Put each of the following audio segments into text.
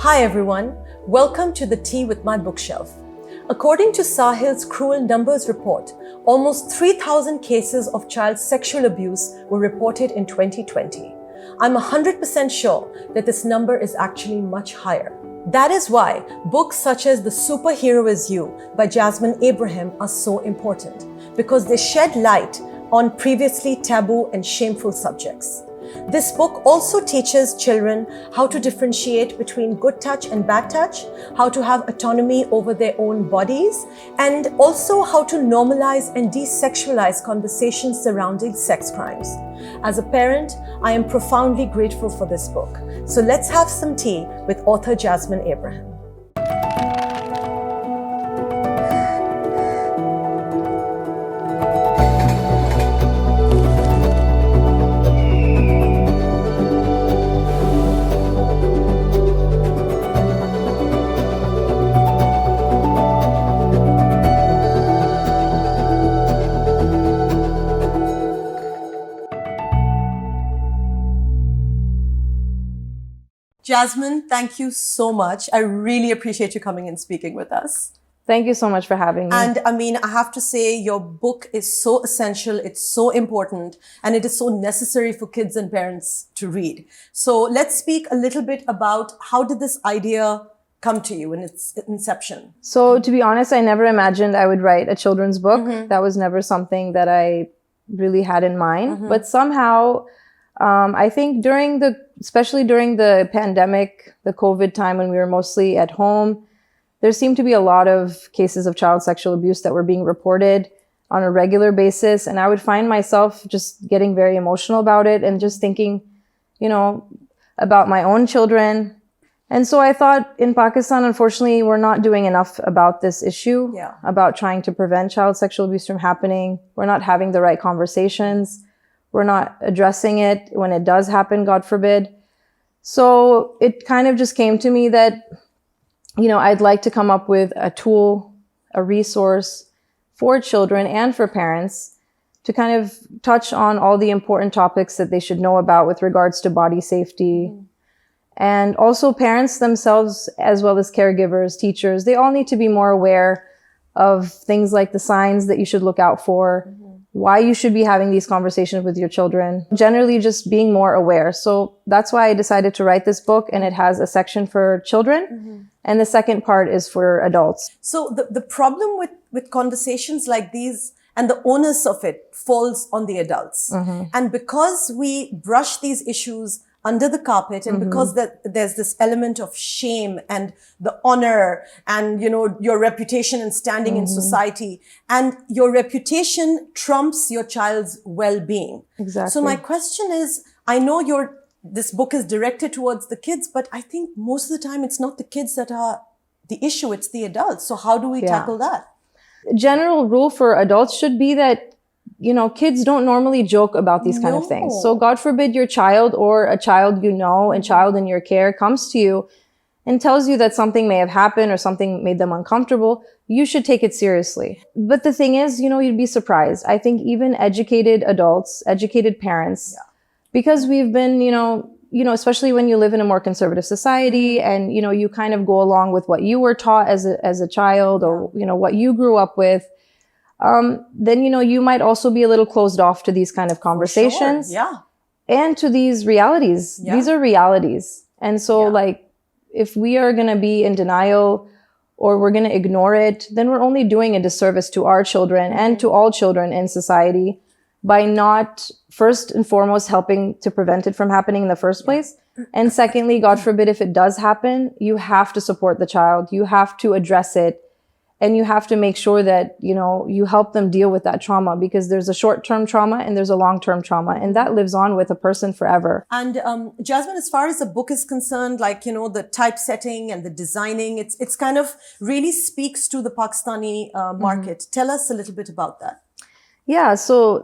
Hi everyone, welcome to the Tea with My Bookshelf. According to Sahil's Cruel Numbers report, almost 3,000 cases of child sexual abuse were reported in 2020. I'm 100% sure that this number is actually much higher. That is why books such as The Superhero Is You by Jasmine Abraham are so important, because they shed light on previously taboo and shameful subjects. This book also teaches children how to differentiate between good touch and bad touch, how to have autonomy over their own bodies, and also how to normalize and desexualize conversations surrounding sex crimes. As a parent, I am profoundly grateful for this book. So let's have some tea with author Jasmine Abraham. Jasmine, thank you so much. I really appreciate you coming and speaking with us. Thank you so much for having me. And I have to say, your book is so essential, it's so important, and it is so necessary for kids and parents to read. So let's speak a little bit about how did this idea come to you in its inception? So to be honest, I never imagined I would write a children's book. Mm-hmm. That was never something that I really had in mind. Mm-hmm. But somehow, I think especially during the pandemic, the COVID time when we were mostly at home, there seemed to be a lot of cases of child sexual abuse that were being reported on a regular basis. And I would find myself just getting very emotional about it and just thinking, about my own children. And so I thought in Pakistan, unfortunately, we're not doing enough about this issue, about trying to prevent child sexual abuse from happening. We're not having the right conversations. We're not addressing it when it does happen, God forbid. So it kind of just came to me that, I'd like to come up with a tool, a resource for children and for parents to kind of touch on all the important topics that they should know about with regards to body safety. Mm-hmm. And also parents themselves, as well as caregivers, teachers, they all need to be more aware of things like the signs that you should look out for. Mm-hmm. Why you should be having these conversations with your children, generally just being more aware. So that's why I decided to write this book, and it has a section for children, mm-hmm. and the second part is for adults. So the problem with conversations like these and the onus of it falls on the adults. Mm-hmm. And because we brush these issues under the carpet, and mm-hmm. because there's this element of shame and the honor and, your reputation and standing mm-hmm. in society, and your reputation trumps your child's well-being. Exactly. So my question is, I know this book is directed towards the kids, but I think most of the time it's not the kids that are the issue, it's the adults. So how do we tackle that? General rule for adults should be that kids don't normally joke about these kind of things. So God forbid your child or a child and child in your care comes to you and tells you that something may have happened or something made them uncomfortable. You should take it seriously. But the thing is, you'd be surprised. I think even educated adults, educated parents, because we've been, especially when you live in a more conservative society and, you kind of go along with what you were taught as a child or, what you grew up with. Then, you might also be a little closed off to these kind of conversations. For sure. And to these realities. Yeah. These are realities. And so if we are going to be in denial or we're going to ignore it, then we're only doing a disservice to our children and to all children in society by not first and foremost helping to prevent it from happening in the first place. And secondly, God forbid, if it does happen, you have to support the child. You have to address it. And you have to make sure that, you help them deal with that trauma, because there's a short-term trauma and there's a long-term trauma, and that lives on with a person forever. And Jasmine, as far as the book is concerned, the typesetting and the designing, it's kind of really speaks to the Pakistani market. Mm-hmm. Tell us a little bit about that. Yeah, so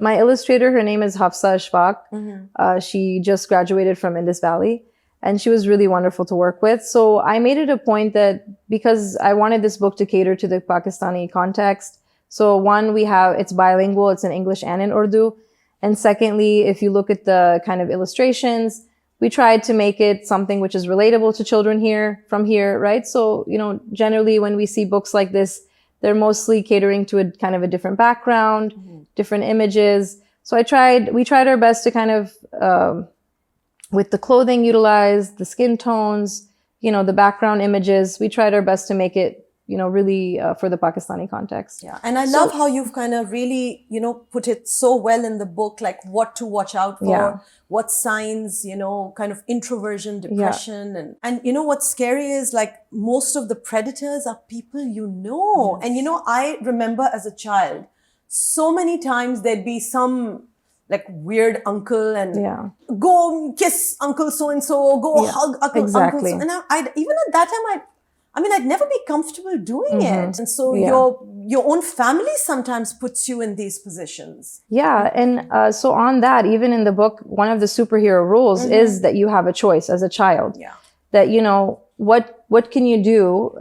my illustrator, her name is Hafsa Ashfaq. Mm-hmm. She just graduated from Indus Valley. And she was really wonderful to work with. So I made it a point that because I wanted this book to cater to the Pakistani context. So one, it's bilingual. It's in English and in Urdu. And secondly, if you look at the kind of illustrations, we tried to make it something which is relatable to children from here, right? So, generally when we see books like this, they're mostly catering to a kind of a different background, different images. So we tried our best to kind of, with the clothing utilized, the skin tones, the background images, we tried our best to make it, really for the Pakistani context. Yeah. And I love how you've kind of really, put it so well in the book, like what to watch out for, what signs, kind of introversion, depression. And what's scary is like most of the predators are people And, I remember as a child, so many times there'd be some like weird uncle and go kiss uncle so-and-so, go hug uncle so. And I'd even at that time, I'd never be comfortable doing it. And so your own family sometimes puts you in these positions. Yeah. And so on that, even in the book, one of the superhero rules is that you have a choice as a child. Yeah. That, what can you do,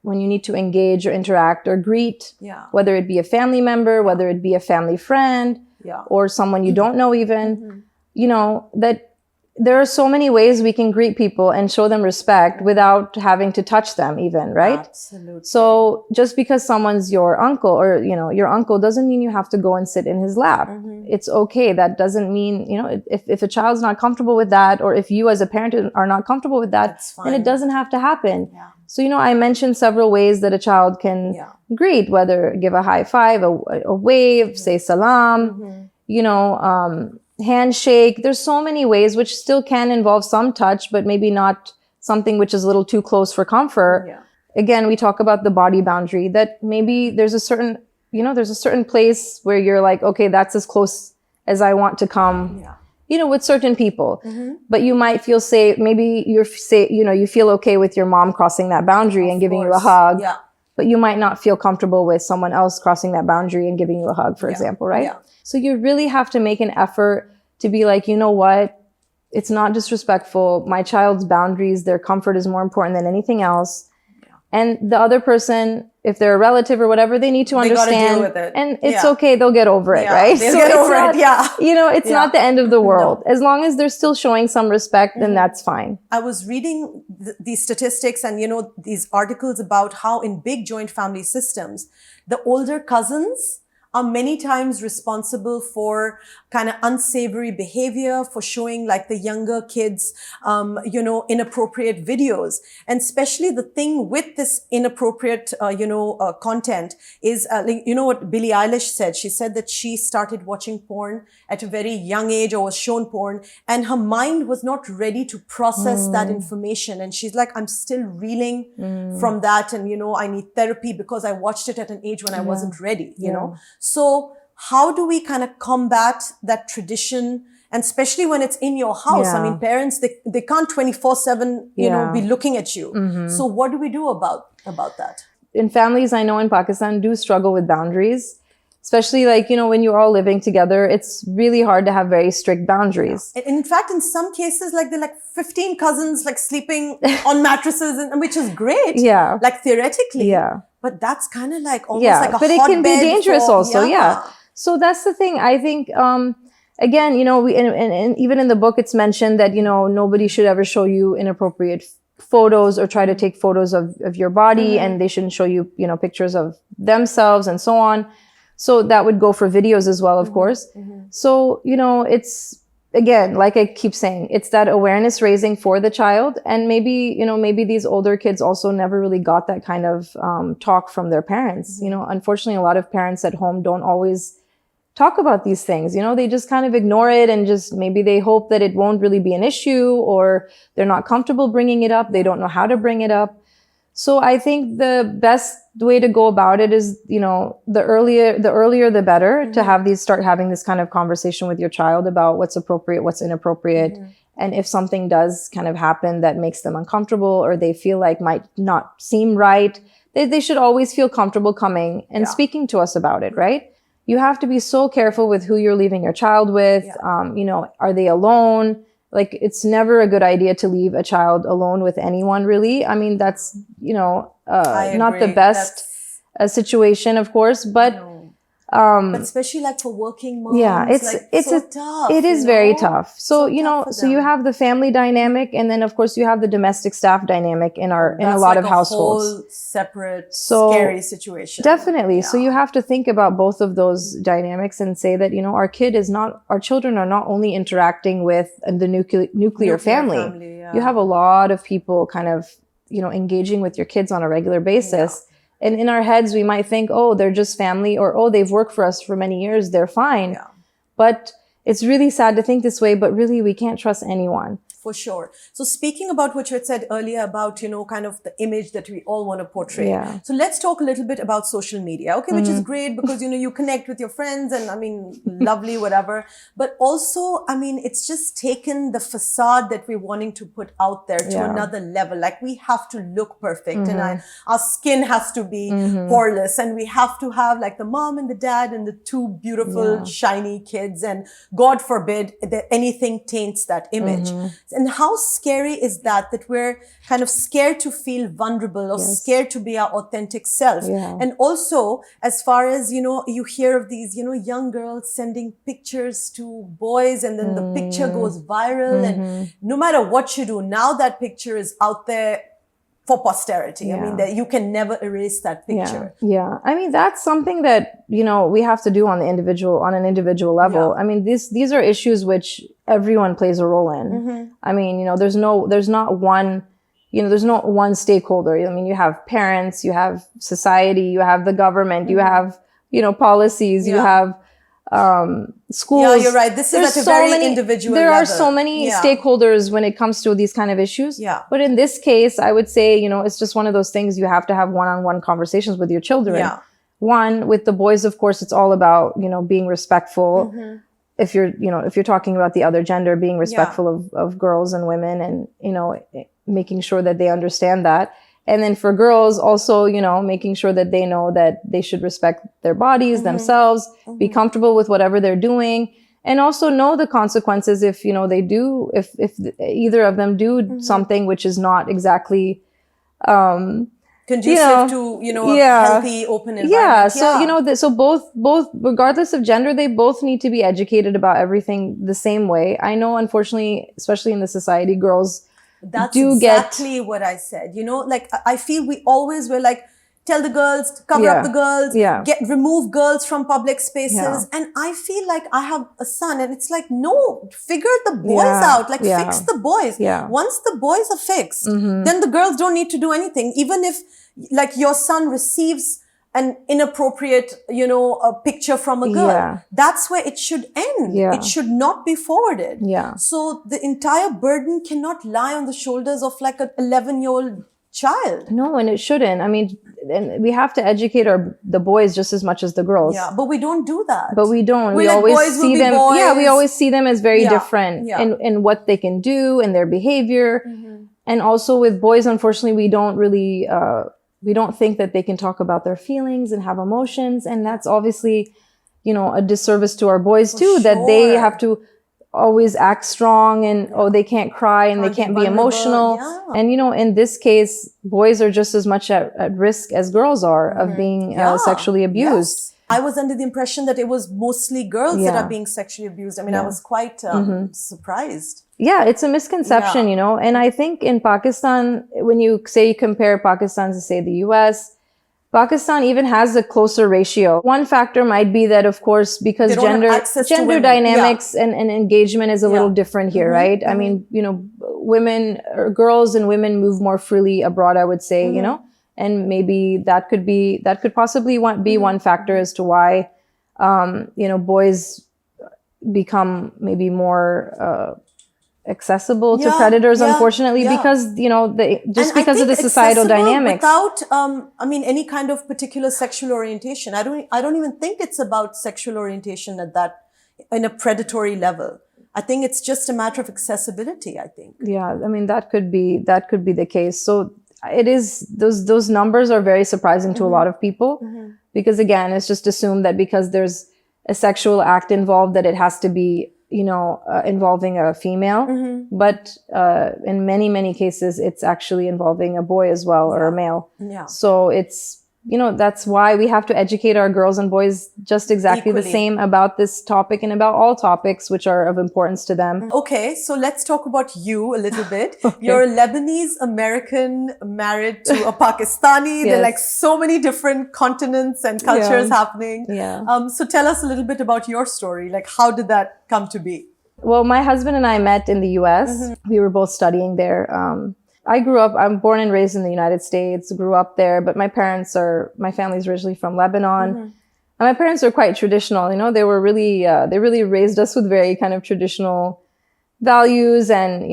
when you need to engage or interact or greet, whether it be a family member, whether it be a family friend, or someone you don't know even, that there are so many ways we can greet people and show them respect without having to touch them even, right? Absolutely. So just because someone's your uncle or, your uncle doesn't mean you have to go and sit in his lap. It's okay. That doesn't mean, if a child's not comfortable with that, or if you as a parent are not comfortable with that, then it doesn't have to happen. Yeah. So, I mentioned several ways that a child can greet, whether give a high five, a wave, say salam, handshake. There's so many ways which still can involve some touch, but maybe not something which is a little too close for comfort. Yeah. Again, we talk about the body boundary, that maybe there's a certain, place where you're like, okay, that's as close as I want to come, with certain people. But you might feel safe. Maybe you feel okay with your mom crossing that boundary and giving you a hug. Yeah. But you might not feel comfortable with someone else crossing that boundary and giving you a hug, for example, right? Yeah. So you really have to make an effort to be like, you know what? It's not disrespectful. My child's boundaries, their comfort is more important than anything else. Yeah. And the other person, if they're a relative or whatever, they need to understand. Gotta deal with it. And it's okay. They'll get over it, right? They'll get over it. Yeah. It's not the end of the world. No. As long as they're still showing some respect, then that's fine. I was reading these statistics and, these articles about how in big joint family systems, the older cousins are many times responsible for kind of unsavory behavior, for showing like the younger kids, inappropriate videos. And especially the thing with this inappropriate, content is, what Billie Eilish said? She said that she started watching porn at a very young age, or was shown porn, and her mind was not ready to process that information. And she's like, I'm still reeling from that. And, I need therapy because I watched it at an age when I wasn't ready, you know? So how do we kind of combat that tradition? And especially when it's in your house. I mean, parents, they can't 24/7, be looking at you. So what do we do about that? In families, I know in Pakistan do struggle with boundaries, especially like, when you're all living together, it's really hard to have very strict boundaries. And in fact, in some cases, like they're like 15 cousins, like sleeping on mattresses, and which is great. Yeah. Like theoretically. Yeah. But that's kind of like almost like a hotbed. But it can be dangerous also. Yeah. So that's the thing. I think, again, and even in the book, it's mentioned that, nobody should ever show you inappropriate photos or try to take photos of your body, and they shouldn't show you, pictures of themselves and so on. So that would go for videos as well, of course. So, it's, again, like I keep saying, it's that awareness raising for the child. And maybe these older kids also never really got that kind of talk from their parents. Unfortunately, a lot of parents at home don't always talk about these things. They just kind of ignore it, and just maybe they hope that it won't really be an issue, or they're not comfortable bringing it up. They don't know how to bring it up. So I think the best way to go about it is, the earlier, the better to start having this kind of conversation with your child about what's appropriate, what's inappropriate. And if something does kind of happen that makes them uncomfortable, or they feel like might not seem right, they should always feel comfortable coming and speaking to us about it, right? You have to be so careful with who you're leaving your child with. Are they alone? Like, it's never a good idea to leave a child alone with anyone, really. I mean, that's, not the best situation, of course. But But especially like for working moms, tough. It is very tough. So, so you have the family dynamic, and then of course you have the domestic staff dynamic in a lot of households. Whole separate, scary situation. Definitely. So you have to think about both of those dynamics and say that, our children are not only interacting with the nuclear family. You have a lot of people kind of, engaging with your kids on a regular basis. And in our heads, we might think, oh, they're just family, or, oh, they've worked for us for many years, they're fine. Yeah. But it's really sad to think this way, but really we can't trust anyone. For sure. So speaking about what you had said earlier about, kind of the image that we all want to portray. Yeah. So let's talk a little bit about social media, okay, which is great because, you connect with your friends and lovely, whatever. But also, it's just taken the facade that we're wanting to put out there to another level. Like we have to look perfect and our skin has to be poreless and we have to have like the mom and the dad and the two beautiful, shiny kids. And God forbid that anything taints that image. And how scary is that we're kind of scared to feel vulnerable or scared to be our authentic self. Yeah. And also, as far as, you hear of these, young girls sending pictures to boys and then the picture goes viral. And no matter what you do, now that picture is out there for posterity. Yeah. That you can never erase that picture. Yeah. That's something that, we have to do on an individual level. Yeah. These are issues which everyone plays a role in. There's not one stakeholder. You have parents, you have society, you have the government, you have, policies, you have schools. Yeah, you're right. This is at a very individual level. There are so many stakeholders when it comes to these kind of issues. Yeah. But in this case, I would say, it's just one of those things you have to have one-on-one conversations with your children. Yeah. One, with the boys, of course, it's all about, being respectful. If you're talking about the other gender, being respectful of girls and women and, making sure that they understand that. And then for girls also, making sure that they know that they should respect their bodies, themselves, be comfortable with whatever they're doing, and also know the consequences if, they do, if either of them do something which is not exactly, conducive to, a healthy, open environment. Yeah. So, so both, regardless of gender, they both need to be educated about everything the same way. I know, unfortunately, especially in the society, girls That's exactly what I said. I feel we always were like, tell the girls, cover up the girls, remove girls from public spaces. Yeah. And I feel like I have a son and it's like, no, figure the boys out, fix the boys. Yeah. Once the boys are fixed, then the girls don't need to do anything. Even if your son receives an inappropriate, a picture from a girl. That's where it should end. Yeah. It should not be forwarded. Yeah. So the entire burden cannot lie on the shoulders of like an 11-year-old child. No, and it shouldn't. And we have to educate the boys just as much as the girls. Yeah, but we don't do that. But we don't. We always see them. Boys. Yeah, we always see them as very different in what they can do and their behavior. And also with boys, unfortunately, we don't really, we don't think that they can talk about their feelings and have emotions. And that's obviously, a disservice to our boys too, that they have to always act strong and, they can't cry and they can't be emotional. Yeah. And, in this case, boys are just as much at risk as girls are of being sexually abused. Yes. I was under the impression that it was mostly girls that are being sexually abused. I was quite surprised. Yeah, it's a misconception, and I think in Pakistan, when you compare Pakistan to say the US, Pakistan even has a closer ratio. One factor might be that, of course, because gender dynamics and engagement is a little different here, right? Women or girls and women move more freely abroad, I would say, and maybe that could possibly be one factor as to why, boys become maybe more, accessible to predators, unfortunately, because because of the societal dynamics. Without any kind of particular sexual orientation. I don't even think it's about sexual orientation in a predatory level. I think it's just a matter of accessibility, I think. Yeah, that could be the case. So it is, those numbers are very surprising to a lot of people, because again, it's just assumed that because there's a sexual act involved that it has to be involving a female, but in many cases, it's actually involving a boy as well, or a male. Yeah. So it's that's why we have to educate our girls and boys just exactly the same about this topic and about all topics which are of importance to them. Okay, so let's talk about you a little bit. Okay. You're a Lebanese American married to a Pakistani. Yes. There are like so many different continents and cultures happening. Yeah. So tell us a little bit about your story. Like, how did that come to be? Well, my husband and I met in the US. Mm-hmm. We were both studying there. I'm born and raised in the United States, grew up there, but my family's originally from Lebanon. Mm-hmm. And my parents are quite traditional, they were really, they really raised us with very kind of traditional values and,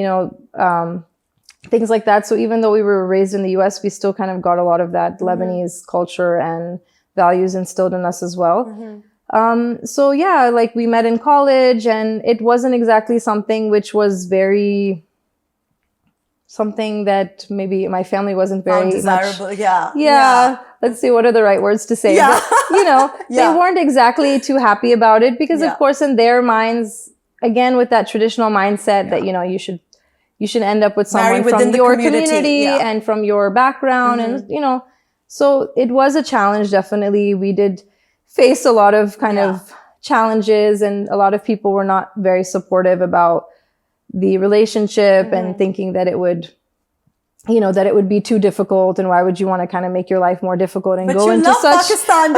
things like that. So even though we were raised in the US, we still kind of got a lot of that Lebanese culture and values instilled in us as well. Mm-hmm. So yeah, like we met in college and it wasn't exactly something which was something that maybe my family wasn't very desirable. Much, yeah. Let's see, what are the right words to say? Yeah. But, they weren't exactly too happy about it because of course in their minds, again, with that traditional mindset that, you should end up with someone from your community and from your background. Mm-hmm. And, so it was a challenge. Definitely. We did face a lot of kind of challenges and a lot of people were not very supportive about the relationship and thinking that it would be too difficult and why would you want to kind of make your life more difficult and go into such Pakistan.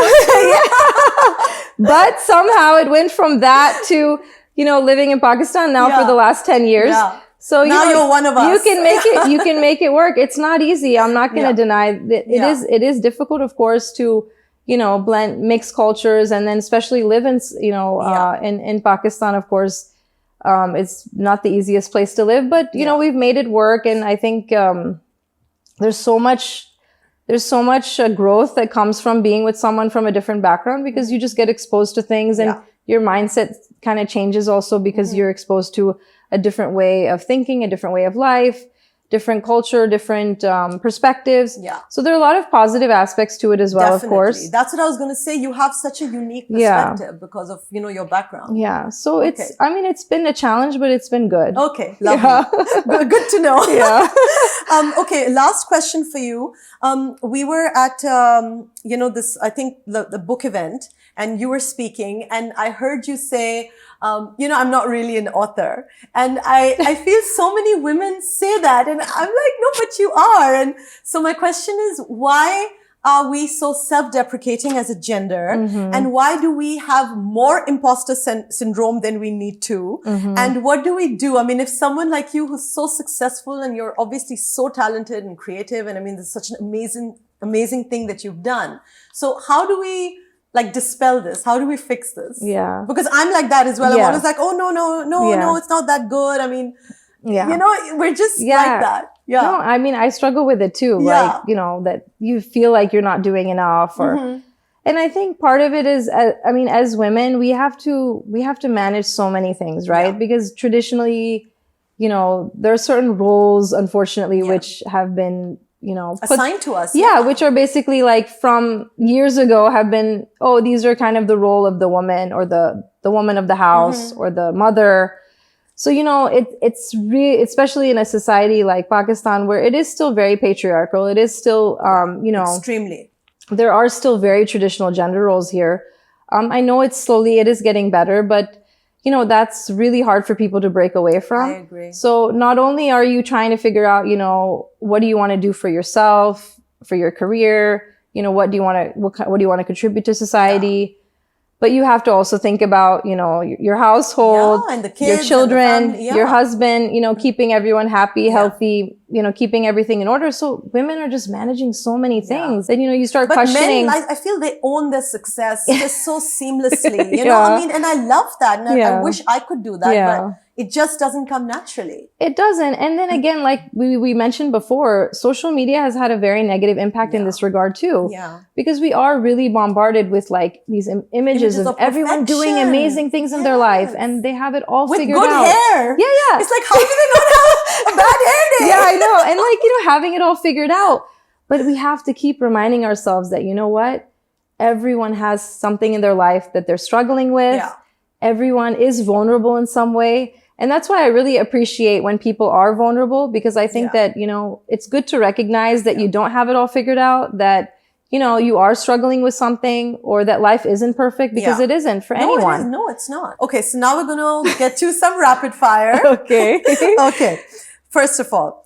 But somehow it went from that to, living in Pakistan now for the last 10 years. Yeah. So now you're one of us. You can make it work. It's not easy. I'm not going to deny that it is difficult, of course, to, blend, mix cultures and then especially live in, in Pakistan, of course. It's not the easiest place to live, but we've made it work. And I think, there's so much growth that comes from being with someone from a different background because you just get exposed to things and your mindset kind of changes also because you're exposed to a different way of thinking, a different way of life, different culture, different perspectives. Yeah. So there are a lot of positive aspects to it as well, of course. That's what I was going to say. You have such a unique perspective because of, your background. Yeah. So it's been a challenge, but it's been good. Okay. Lovely. Yeah. Good to know. Yeah. Okay. Last question for you. We were at, this, I think the book event and you were speaking and I heard you say, I'm not really an author. And I feel so many women say that. And I'm like, no, but you are. And so my question is, why are we so self-deprecating as a gender? Mm-hmm. And why do we have more imposter syndrome than we need to? Mm-hmm. And what do we do? I mean, if someone like you who's so successful and you're obviously so talented and creative, and I mean, there's such an amazing thing that you've done. So how do we dispel this? How do we fix this? Yeah. Because I'm like that as well. I'm always like, oh, no, it's not that good. I mean, we're just like that. Yeah. No, I mean, I struggle with it too. Yeah. Like, that you feel like you're not doing enough and I think part of it is, as women, we have to manage so many things, right? Yeah. Because traditionally, there are certain roles, unfortunately, which have been, assigned to us. Yeah. Which are basically like from years ago have been, these are kind of the role of the woman or the woman of the house or the mother. So, it's really, especially in a society like Pakistan, where it is still very patriarchal. It is still, extremely. There are still very traditional gender roles here. I know it is getting better, but, that's really hard for people to break away from. I agree. So not only are you trying to figure out, what do you want to do for yourself, for your career, what do you want to contribute to society? But you have to also think about, your household, and the kids, your children, your husband, keeping everyone happy, healthy, keeping everything in order. So women are just managing so many things. And, you start questioning. Men, I feel they own their success just so seamlessly, I mean, and I love that. And I wish I could do that, but it just doesn't come naturally. It doesn't. And then again, like we mentioned before, social media has had a very negative impact in this regard too. Yeah. Because we are really bombarded with like these images of everyone doing amazing things in their life and they have it all figured out. With good hair. Yeah. It's like, how do they not have a bad hair day? Yeah, I know. And like, having it all figured out. But we have to keep reminding ourselves that, what? Everyone has something in their life that they're struggling with. Yeah. Everyone is vulnerable in some way. And that's why I really appreciate when people are vulnerable, because I think that, it's good to recognize that you don't have it all figured out, that, you are struggling with something or that life isn't perfect, because it isn't for anyone. No, it's not. Okay, so now we're going to get to some rapid fire. Okay. Okay. First of all,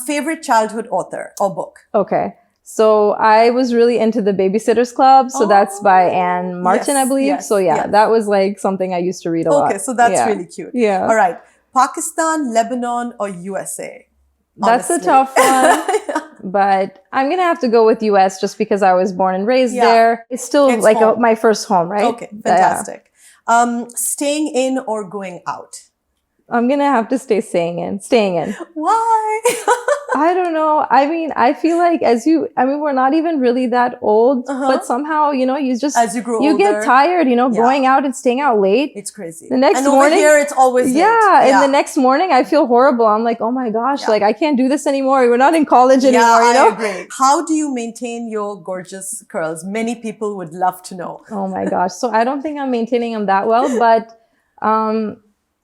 favorite childhood author or book? Okay. So I was really into the Babysitter's Club. So that's by Anne Martin, I believe. So that was like something I used to read a lot. Okay, so that's really cute. Yeah. All right. Pakistan, Lebanon, or USA? That's a tough one. But I'm going to have to go with US just because I was born and raised there. It's still my first home, right? Okay, fantastic. Staying in or going out? I'm going to have to staying in. Why? I don't know. I mean, I feel like we're not even really that old, but somehow, as you grow you older, get tired, going out and staying out late. It's crazy. The next and morning, over here, it's always late. And the next morning, I feel horrible. I'm like, oh my gosh, like I can't do this anymore. We're not in college anymore. I agree. How do you maintain your gorgeous curls? Many people would love to know. Oh my gosh. So I don't think I'm maintaining them that well, but,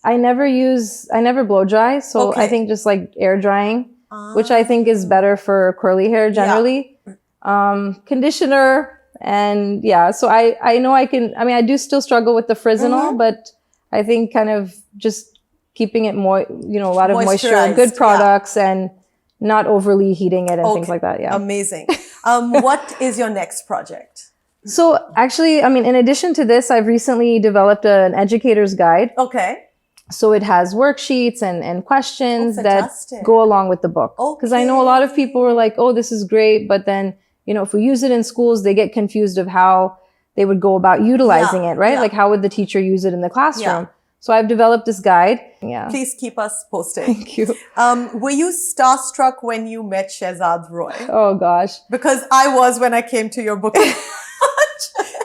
I never blow dry. So I think just like air drying, which I think is better for curly hair generally. Conditioner and so I know I do still struggle with the frizz and all, but I think kind of just keeping it more, a lot of moisture, good products and not overly heating it and things like that. Yeah. Amazing. What is your next project? So actually, in addition to this, I've recently developed an educator's guide. Okay. So it has worksheets and questions that go along with the book. Because I know a lot of people were like, oh, this is great. But then, if we use it in schools, they get confused of how they would go about utilizing it, right? Like how would the teacher use it in the classroom? So I've developed this guide. Yeah. Please keep us posted. Thank you. Were you starstruck when you met Shehzad Roy? Oh gosh. Because I was when I came to your book.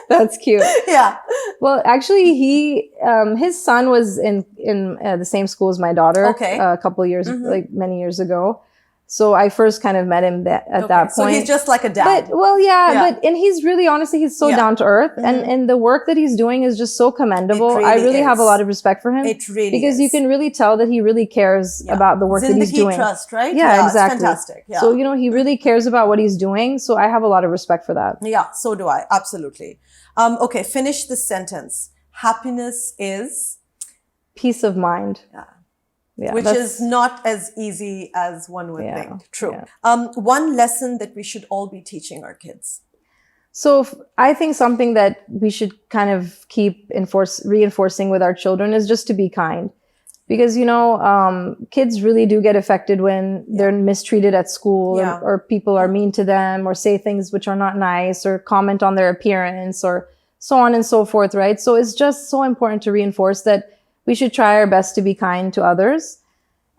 That's cute. Yeah. Well, actually, his son was in the same school as my daughter. Okay. A couple of years, like many years ago. So I first kind of met him at that point. So he's just like a dad. But he's really, honestly, he's so down to earth. And the work that he's doing is just so commendable. I really have a lot of respect for him. It really because you can really tell that he really cares about the work that he's doing. Trust, right? Yeah, exactly. It's fantastic. Yeah. So, he really cares about what he's doing. So I have a lot of respect for that. Yeah, so do I. Absolutely. Okay, finish this sentence. Happiness is? Peace of mind. Yeah, which is not as easy as one would think. True. Yeah. One lesson that we should all be teaching our kids. So I think something that we should kind of keep reinforcing with our children is just to be kind. Because, kids really do get affected when they're mistreated at school or people are mean to them or say things which are not nice or comment on their appearance or so on and so forth, right? So it's just so important to reinforce that we should try our best to be kind to others.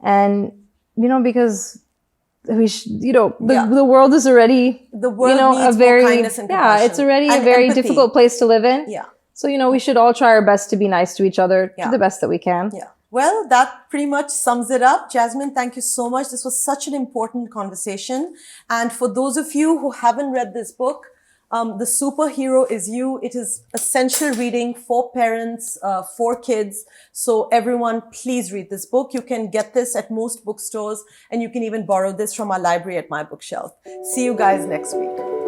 And, because we should, the world is already, needs more kindness and compassion. It's already a very difficult place to live in. Yeah. So, we should all try our best to be nice to each other to the best that we can. Yeah. Well, that pretty much sums it up. Jasmine, thank you so much. This was such an important conversation. And for those of you who haven't read this book, The Superhero is You. It is essential reading for parents, for kids. So everyone, please read this book. You can get this at most bookstores and you can even borrow this from our library at My Bookshelf. See you guys next week.